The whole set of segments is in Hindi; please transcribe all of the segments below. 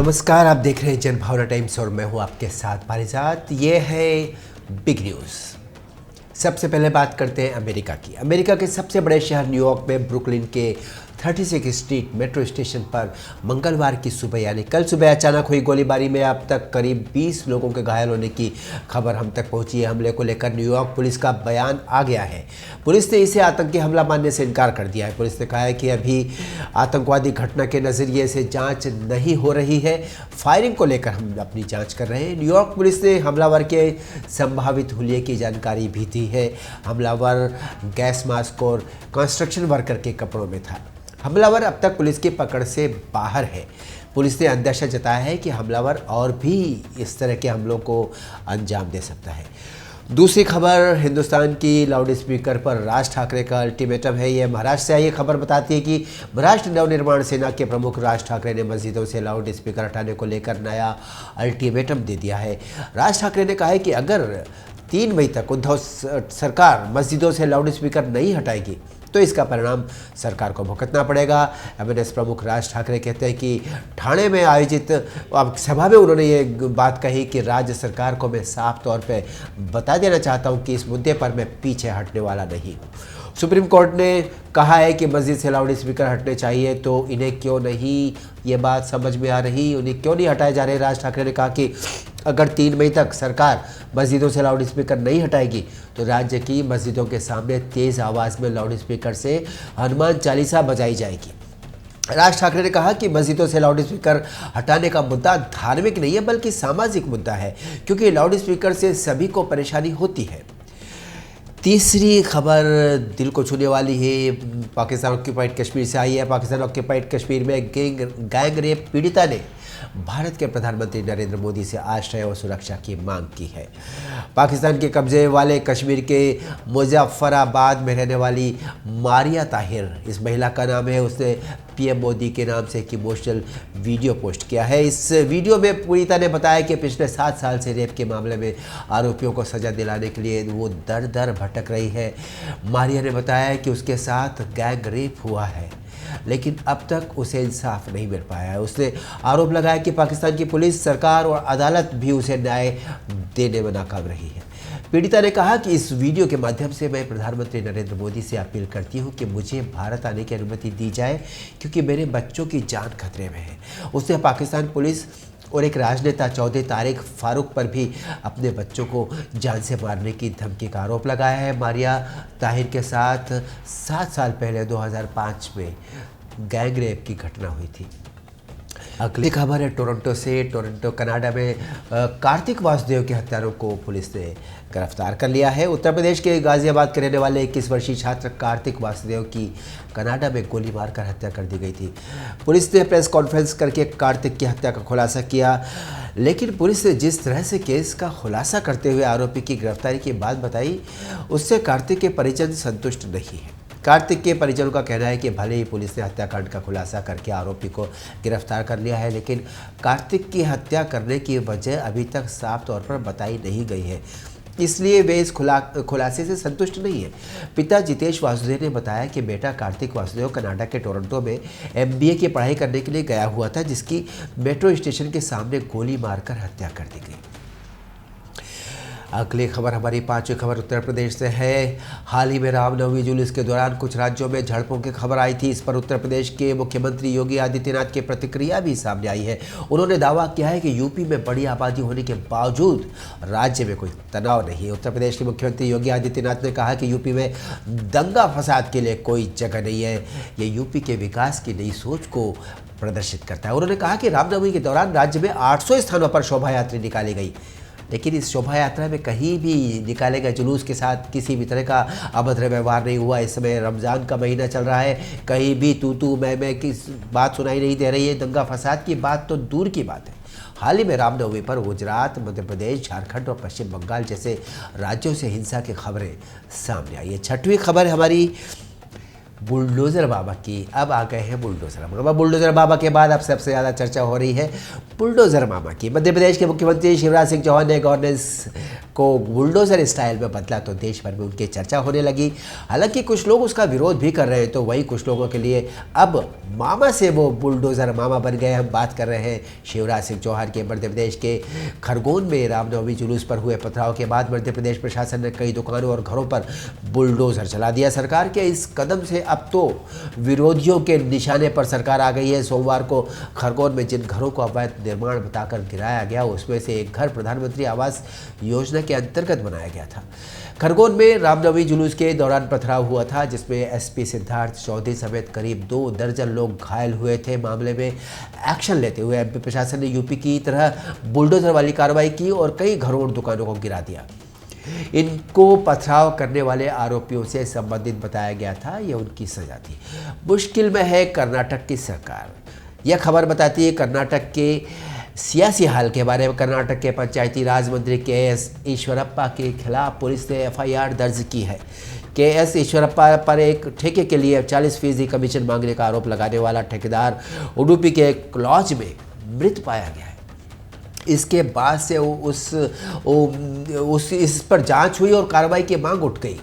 नमस्कार, आप देख रहे हैं जनभावना टाइम्स और मैं हूं आपके साथ पारिजात। ये है बिग न्यूज़। सबसे पहले बात करते हैं अमेरिका की। अमेरिका के सबसे बड़े शहर न्यूयॉर्क में ब्रुकलिन के 36 स्ट्रीट मेट्रो स्टेशन पर मंगलवार की सुबह यानी कल सुबह अचानक हुई गोलीबारी में अब तक करीब 20 लोगों के घायल होने की खबर हम तक पहुंची है। हमले को लेकर न्यूयॉर्क पुलिस का बयान आ गया है। पुलिस ने इसे आतंकी हमला मानने से इनकार कर दिया है। पुलिस ने कहा है कि अभी आतंकवादी घटना के नज़रिए से जांच नहीं हो रही है। फायरिंग को लेकर हम अपनी जांच कर रहे हैं। न्यूयॉर्क पुलिस ने हमलावर के संभावित हुलिये की जानकारी भी दी है। हमलावर गैस मास्क और कंस्ट्रक्शन वर्कर के कपड़ों में था। हमलावर अब तक पुलिस की पकड़ से बाहर है। पुलिस ने अंदेशा जताया है कि हमलावर और भी इस तरह के हमलों को अंजाम दे सकता है। दूसरी खबर हिंदुस्तान की लाउड स्पीकर पर राज ठाकरे का अल्टीमेटम है। यह महाराष्ट्र से आई खबर बताती है कि महाराष्ट्र नवनिर्माण सेना के प्रमुख राज ठाकरे ने मस्जिदों से लाउड स्पीकर हटाने को लेकर नया अल्टीमेटम दे दिया है। राज ठाकरे ने कहा है कि अगर 3 मई तक उद्धव सरकार मस्जिदों से लाउड स्पीकर नहीं हटाएगी तो इसका परिणाम सरकार को भुगतना पड़ेगा। एमएनएस प्रमुख राज ठाकरे कहते हैं कि ठाणे में आयोजित सभा में उन्होंने ये बात कही कि राज्य सरकार को मैं साफ तौर पे बता देना चाहता हूं कि इस मुद्दे पर मैं पीछे हटने वाला नहीं हूं। सुप्रीम कोर्ट ने कहा है कि मस्जिद से लाउड स्पीकर हटने चाहिए, तो इन्हें क्यों नहीं ये बात समझ में आ रही, उन्हें क्यों नहीं हटाए जा रहे। राज ठाकरे ने कहा कि अगर 3 मई तक सरकार मस्जिदों से लाउड स्पीकर नहीं हटाएगी तो राज्य की मस्जिदों के सामने तेज़ आवाज़ में लाउड स्पीकर से हनुमान चालीसा बजाई जाएगी। राज ठाकरे ने कहा कि मस्जिदों से लाउड स्पीकर हटाने का मुद्दा धार्मिक नहीं है बल्कि सामाजिक मुद्दा है, क्योंकि लाउड स्पीकर से सभी को परेशानी होती है। तीसरी खबर दिल को छूने वाली है। पाकिस्तान ऑक्यूपाइड कश्मीर से आई है। पाकिस्तान ऑक्यूपाइड कश्मीर में गैंग रेप पीड़िता ने भारत के प्रधानमंत्री नरेंद्र मोदी से आश्रय और सुरक्षा की मांग की है। पाकिस्तान के कब्जे वाले कश्मीर के मुजफ्फराबाद में रहने वाली मारिया ताहिर, इस महिला का नाम है, उसने पीएम मोदी के नाम से एक इमोशनल वीडियो पोस्ट किया है। इस वीडियो में पीड़िता ने बताया कि पिछले 7 साल से रेप के मामले में आरोपियों को सज़ा दिलाने के लिए वो दर दर भटक रही है। मारिया ने बताया कि उसके साथ गैंग रेप हुआ है लेकिन अब तक उसे इंसाफ नहीं मिल पाया है। उसने आरोप लगाया कि पाकिस्तान की पुलिस, सरकार और अदालत भी उसे न्याय देने में नाकाम रही है। पीड़िता ने कहा कि इस वीडियो के माध्यम से मैं प्रधानमंत्री नरेंद्र मोदी से अपील करती हूं कि मुझे भारत आने की अनुमति दी जाए, क्योंकि मेरे बच्चों की जान खतरे में है। उसने पाकिस्तान पुलिस और एक राजनेता चौधरी तारिक फारूक पर भी अपने बच्चों को जान से मारने की धमकी का आरोप लगाया है। मारिया ताहिर के साथ 7 साल पहले 2005 में गैंग रेप की घटना हुई थी। अगली खबर है टोरंटो से। टोरंटो कनाडा में कार्तिक वासुदेव के हत्यारों को पुलिस ने गिरफ्तार कर लिया है। उत्तर प्रदेश के गाजियाबाद के रहने वाले 21 वर्षीय छात्र कार्तिक वासुदेव की कनाडा में गोली मारकर हत्या कर दी गई थी। पुलिस ने प्रेस कॉन्फ्रेंस करके कार्तिक की हत्या का खुलासा किया, लेकिन पुलिस ने जिस तरह से केस का खुलासा करते हुए आरोपी की गिरफ्तारी की बात बताई, उससे कार्तिक के परिजन संतुष्ट नहीं है। कार्तिक के परिजनों का कहना है कि भले ही पुलिस ने हत्याकांड का खुलासा करके आरोपी को गिरफ्तार कर लिया है, लेकिन कार्तिक की हत्या करने की वजह अभी तक साफ तौर पर बताई नहीं गई है, इसलिए वे इस खुलासे से संतुष्ट नहीं है। पिता जितेश वासुदेव ने बताया कि बेटा कार्तिक वासुदेव कनाडा के टोरंटो में MBA की पढ़ाई करने के लिए गया हुआ था, जिसकी मेट्रो स्टेशन के सामने गोली मारकर हत्या कर दी गई। अगली खबर, हमारी 5वीं खबर उत्तर प्रदेश से है। हाल ही में रामनवमी जुलूस के दौरान कुछ राज्यों में झड़पों की खबर आई थी। इस पर उत्तर प्रदेश के मुख्यमंत्री योगी आदित्यनाथ की प्रतिक्रिया भी सामने आई है। उन्होंने दावा किया है कि यूपी में बड़ी आबादी होने के बावजूद राज्य में कोई तनाव नहीं है। उत्तर प्रदेश के मुख्यमंत्री योगी आदित्यनाथ ने कहा कि यूपी में दंगा फसाद के लिए कोई जगह नहीं है। ये यूपी के विकास की नई सोच को प्रदर्शित करता है। उन्होंने कहा कि रामनवमी के दौरान राज्य में 800 स्थानों पर शोभा यात्रा निकाली गई, लेकिन इस शोभा यात्रा में कहीं भी निकाले गए जुलूस के साथ किसी भी तरह का अभद्र व्यवहार नहीं हुआ। इस समय रमज़ान का महीना चल रहा है, कहीं भी तू मैं की बात सुनाई नहीं दे रही है। दंगा फसाद की बात तो दूर की बात है। हाल ही में रामनवमी पर गुजरात, मध्य प्रदेश, झारखंड और पश्चिम बंगाल जैसे राज्यों से हिंसा की खबरें सामने आई है। 6वीं खबर हमारी बुलडोज़र बाबा की। अब आ गए हैं बुलडोज़र मामा। बुलडोज़र बाबा के बाद अब सबसे ज़्यादा चर्चा हो रही है बुलडोज़र मामा की। मध्य प्रदेश के मुख्यमंत्री शिवराज सिंह चौहान ने गवर्नेंस को बुलडोज़र स्टाइल में बदला तो देश भर में उनकी चर्चा होने लगी। हालांकि कुछ लोग उसका विरोध भी कर रहे हैं, तो वही कुछ लोगों के लिए अब मामा से वो बुलडोज़र मामा बन गए। हम बात कर रहे हैं शिवराज सिंह चौहान के। मध्य प्रदेश के खरगोन में रामनवमी जुलूस पर हुए पथराव के बाद मध्य प्रदेश प्रशासन ने कई दुकानों और घरों पर बुलडोज़र चला दिया। सरकार के इस कदम से अब तो विरोधियों के निशाने पर सरकार आ गई है। सोमवार को खरगोन में जिन घरों को अवैध निर्माण बताकर गिराया गया, उसमें से एक घर प्रधानमंत्री आवास योजना के अंतर्गत बनाया गया था। खरगोन में रामनवमी जुलूस के दौरान पथराव हुआ था, जिसमें एसपी सिद्धार्थ चौधरी समेत करीब 2 दर्जन लोग घायल हुए थे। मामले में एक्शन लेते हुए एमपी प्रशासन ने यूपी की तरह बुलडोजर वाली कार्रवाई की और कई घरों और दुकानों को गिरा दिया। इनको पथराव करने वाले आरोपियों से संबंधित बताया गया था। यह उनकी सजा थी। मुश्किल में है कर्नाटक की सरकार। यह खबर बताती है कर्नाटक के सियासी हाल के बारे में। कर्नाटक के पंचायती राज मंत्री के.एस. ईश्वरप्पा के खिलाफ पुलिस ने एफआईआर दर्ज की है। के.एस. ईश्वरप्पा पर एक ठेके के लिए 40% कमीशन मांगने का आरोप लगाने वाला ठेकेदार उडुपी के एक लॉज में मृत पाया गया है। इसके बाद से इस पर जांच हुई और कार्रवाई की मांग उठ गई।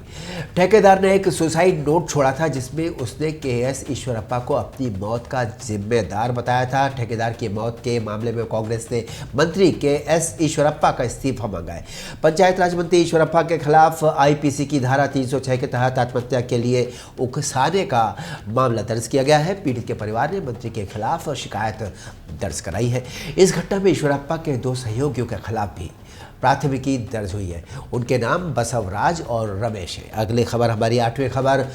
ठेकेदार ने एक सुसाइड नोट छोड़ा था, जिसमें उसने के.एस. ईश्वरप्पा को अपनी मौत का जिम्मेदार बताया था। ठेकेदार की मौत के मामले में कांग्रेस ने मंत्री के.एस. ईश्वरप्पा का इस्तीफा मांगा है। पंचायत राज मंत्री ईश्वरप्पा के खिलाफ आईपीसी की धारा 306 के तहत आत्महत्या के लिए उकसाने का मामला दर्ज किया गया है। पीड़ित के परिवार ने मंत्री के खिलाफ शिकायत दर्ज कराई है। इस घटना में ईश्वरप्पा के 2 सहयोगियों के खिलाफ भी प्राथमिकी दर्ज हुई है। उनके नाम बसवराज और रमेश है। अगली खबर, हमारी 8वीं खबर,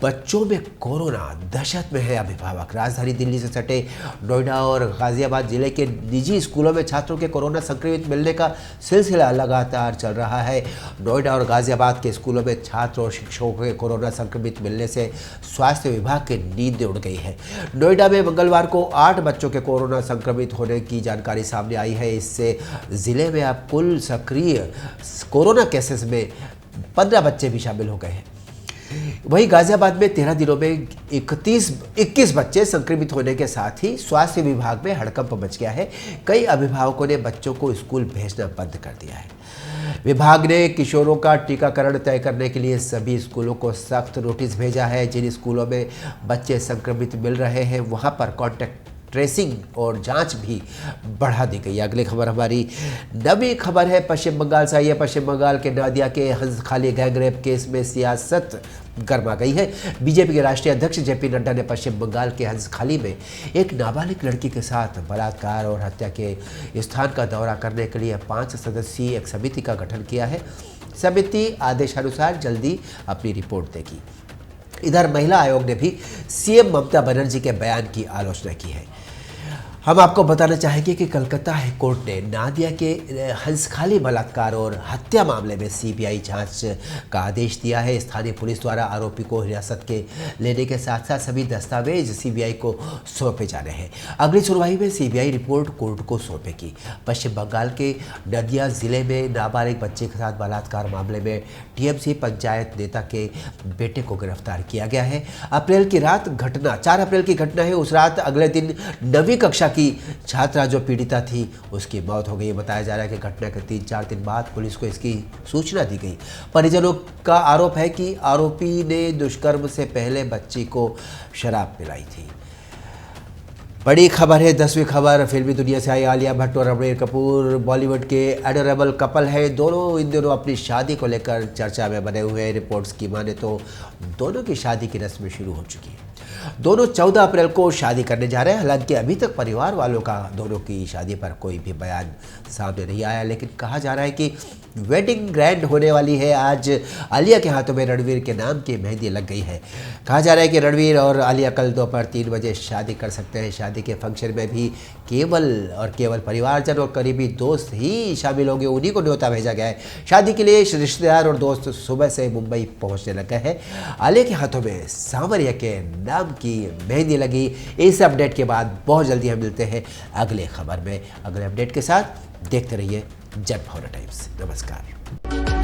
बच्चों में कोरोना, दहशत में है अभिभावक। राजधानी दिल्ली से सटे नोएडा और गाजियाबाद जिले के निजी स्कूलों में छात्रों के कोरोना संक्रमित मिलने का सिलसिला लगातार चल रहा है। नोएडा और गाजियाबाद के स्कूलों में छात्र और शिक्षकों के कोरोना संक्रमित मिलने से स्वास्थ्य विभाग की नींद उड़ गई है। नोएडा में मंगलवार को 8 बच्चों के कोरोना संक्रमित होने की जानकारी सामने आई है। इससे जिले में अब कुल सक्रिय कोरोना केसेस में 15 बच्चे भी शामिल हो गए हैं। वहीं गाजियाबाद में 13 दिनों में 21 बच्चे संक्रमित होने के साथ ही स्वास्थ्य विभाग में हड़कंप मच गया है। कई अभिभावकों ने बच्चों को स्कूल भेजना बंद कर दिया है। विभाग ने किशोरों का टीकाकरण तय करने के लिए सभी स्कूलों को सख्त नोटिस भेजा है। जिन स्कूलों में बच्चे संक्रमित मिल रहे हैं, वहां पर कॉन्टैक्ट ट्रेसिंग और जांच भी बढ़ा दी गई। अगली खबर, हमारी 9वीं खबर है पश्चिम बंगाल से आई है। पश्चिम बंगाल के नादिया के हंसखाली गैंगरेप केस में सियासत गर्मा गई है। बीजेपी के राष्ट्रीय अध्यक्ष जेपी नड्डा ने पश्चिम बंगाल के हंसखाली में एक नाबालिग लड़की के साथ बलात्कार और हत्या के स्थान का दौरा करने के लिए 5 सदस्यीय एक समिति का गठन किया है। समिति आदेशानुसार जल्दी अपनी रिपोर्ट देगी। इधर महिला आयोग ने भी सीएम ममता बनर्जी के बयान की आलोचना की है। हम आपको बताना चाहेंगे कि कलकत्ता हाई कोर्ट ने नादिया के हंसखाली बलात्कार और हत्या मामले में सीबीआई जांच का आदेश दिया है। स्थानीय पुलिस द्वारा आरोपी को हिरासत के लेने के साथ साथ सभी दस्तावेज सीबीआई को सौंपे जाने हैं। अगली सुनवाई में सीबीआई रिपोर्ट कोर्ट को सौंपेगी। पश्चिम बंगाल के नदिया जिले में नाबालिग बच्चे के साथ बलात्कार मामले में टीएमसी पंचायत नेता के बेटे को गिरफ्तार किया गया है। 4 अप्रैल की घटना है। उस रात अगले दिन 9वीं कक्षा की छात्रा जो पीड़िता थी, उसकी मौत हो गई। बताया जा रहा है कि घटना के 3-4 दिन बाद पुलिस को इसकी सूचना दी गई। परिजनों का आरोप है कि आरोपी ने दुष्कर्म से पहले बच्ची को शराब पिलाई थी। बड़ी खबर है 10वीं खबर, फिल्मी दुनिया से आई आलिया भट्ट और रणबीर कपूर बॉलीवुड के एडोरेबल कपल है। दोनों इन दिनों अपनी शादी को लेकर चर्चा में बने हुए हैं। रिपोर्ट्स की माने तो दोनों की शादी की रस्में शुरू हो चुकी है। दोनों 14 अप्रैल को शादी करने जा रहे हैं। हालांकि अभी तक परिवार वालों का दोनों की शादी पर कोई भी बयान सामने नहीं आया, लेकिन कहा जा रहा है कि वेडिंग ग्रैंड होने वाली है। आज आलिया के हाथों में रणवीर के नाम की मेहंदी लग गई है। कहा जा रहा है कि रणवीर और आलिया कल दोपहर 3 बजे शादी कर सकते हैं। शादी के फंक्शन में भी केवल परिवारजन और करीबी दोस्त ही शामिल होंगे। उन्हीं को न्योता भेजा गया है। शादी के लिए रिश्तेदार और दोस्त सुबह से मुंबई पहुंचने लग गए हैं। आलिया के हाथों में सांवरिया के नाम की मेहंदी लगी। इस अपडेट के बाद बहुत जल्दी हम मिलते हैं अगले खबर में, अगले अपडेट के साथ। देखते रहिए जनभावना टाइम्स। नमस्कार।